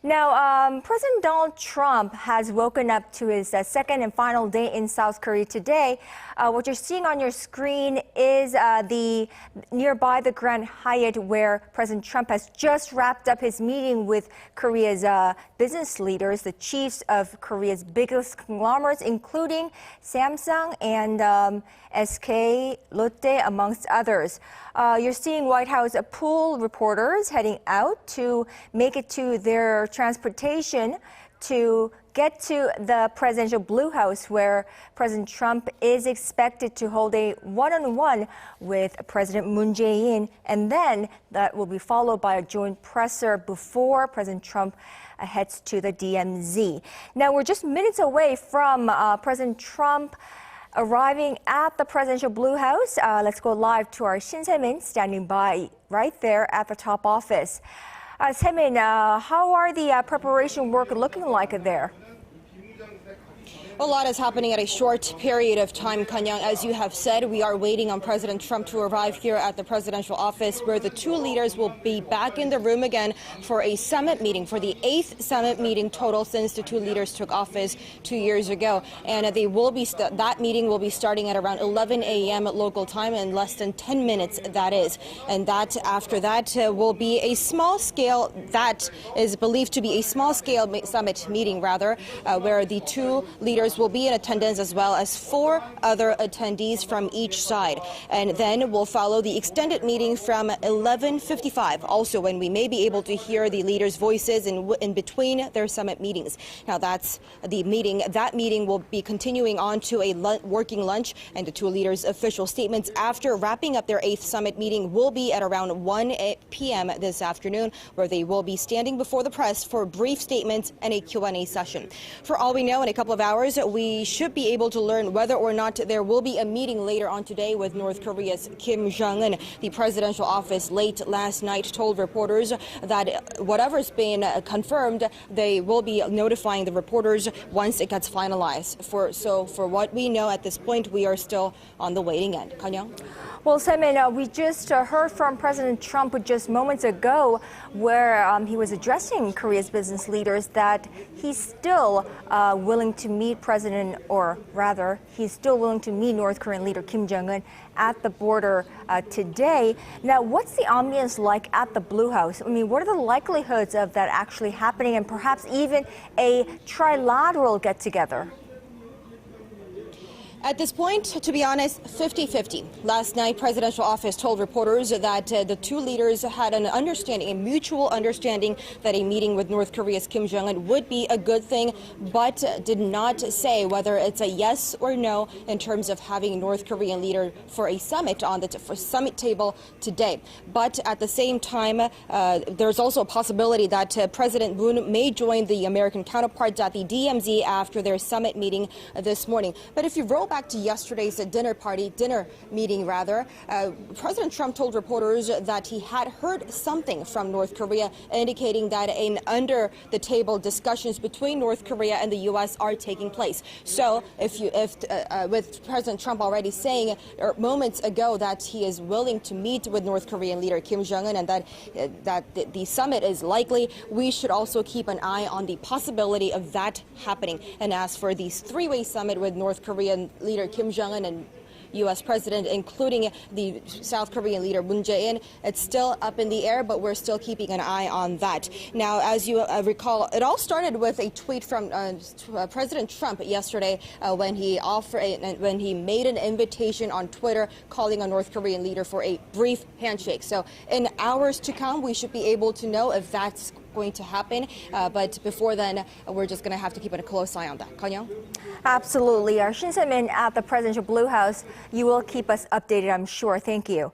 Now, President Donald Trump has woken up to his second and final day in South Korea today. What you're seeing on your screen is nearby the Grand Hyatt, where President Trump has just wrapped up his meeting with Korea's business leaders, the chiefs of Korea's biggest conglomerates, including Samsung and SK, Lotte, amongst others. You're seeing White House pool reporters heading out to make it to their transportation to get to the presidential Blue House, where President Trump is expected to hold a one-on-one with President Moon Jae-in, and then that will be followed by a joint presser before President Trump heads to the DMZ. Now, we're just minutes away from President Trump arriving at the presidential Blue House. Let's go live to our Shin Se-min standing by right there at the top office. Semin, how are the preparation work looking like there? A lot is happening at a short period of time, Kanyang. As you have said, we are waiting on President Trump to arrive here at the presidential office, where the two leaders will be back in the room again for a summit meeting, for the 8th summit meeting total since the two leaders took office 2 years ago. And that meeting will be starting at around 11 a.m. local time, in less than 10 minutes, that is. And that after that will be a small scale, that is believed to be a small scale summit meeting, rather, where the two leaders will be in attendance, as well as 4 other attendees from each side. And then we'll follow the extended meeting from 11:55, also when we may be able to hear the leaders' voices in between their summit meetings. Now, that's the meeting. That meeting will be continuing on to a working lunch, and the two leaders' official statements after wrapping up their 8th summit meeting will be at around 1 p.m. this afternoon, where they will be standing before the press for brief statements and a Q&A session. For all we know, in a couple of hours, we should be able to learn whether or not there will be a meeting later on today with North Korea's Kim Jong-un. The presidential office late last night told reporters that whatever's been confirmed, they will be notifying the reporters once it gets finalized. So for what we know at this point, we are still on the waiting end. Kanyang? Well, Semin, we just heard from President Trump just moments ago, where he was addressing Korea's business leaders, that he's still willing to meet he's still willing to meet North Korean leader Kim Jong-un at the border today. Now, what's the ambience like at the Blue House? I mean, what are the likelihoods of that actually happening, and perhaps even a trilateral get-together? At this point, to be honest, 50-50. Last night, presidential office told reporters that the two leaders had a mutual understanding that a meeting with North Korea's Kim Jong-un would be a good thing, but did not say whether it's a yes or no in terms of having a North Korean leader for a summit on the summit table today. But at the same time, there's also a possibility that President Moon may join the American counterparts at the DMZ after their summit meeting this morning. But if you roll back to yesterday's dinner meeting, President Trump told reporters that he had heard something from North Korea indicating that under-the-table discussions between North Korea and the U.S. are taking place. So with President Trump already saying moments ago that he is willing to meet with North Korean leader Kim Jong-un, and that the summit is likely, we should also keep an eye on the possibility of that happening. And as for the three-way summit with North Korean leader Kim Jong-un and U.S. President, including the South Korean leader Moon Jae-in, it's still up in the air, but we're still keeping an eye on that. Now, as you recall, it all started with a tweet from President Trump yesterday when he made an invitation on Twitter calling on North Korean leader for a brief handshake. So in hours to come, we should be able to know if that's going to happen. But before then, we're just going to have to keep a close eye on that. Kanyang? Absolutely. Our Shin Se-min at the presidential Blue House, you will keep us updated, I'm sure. Thank you.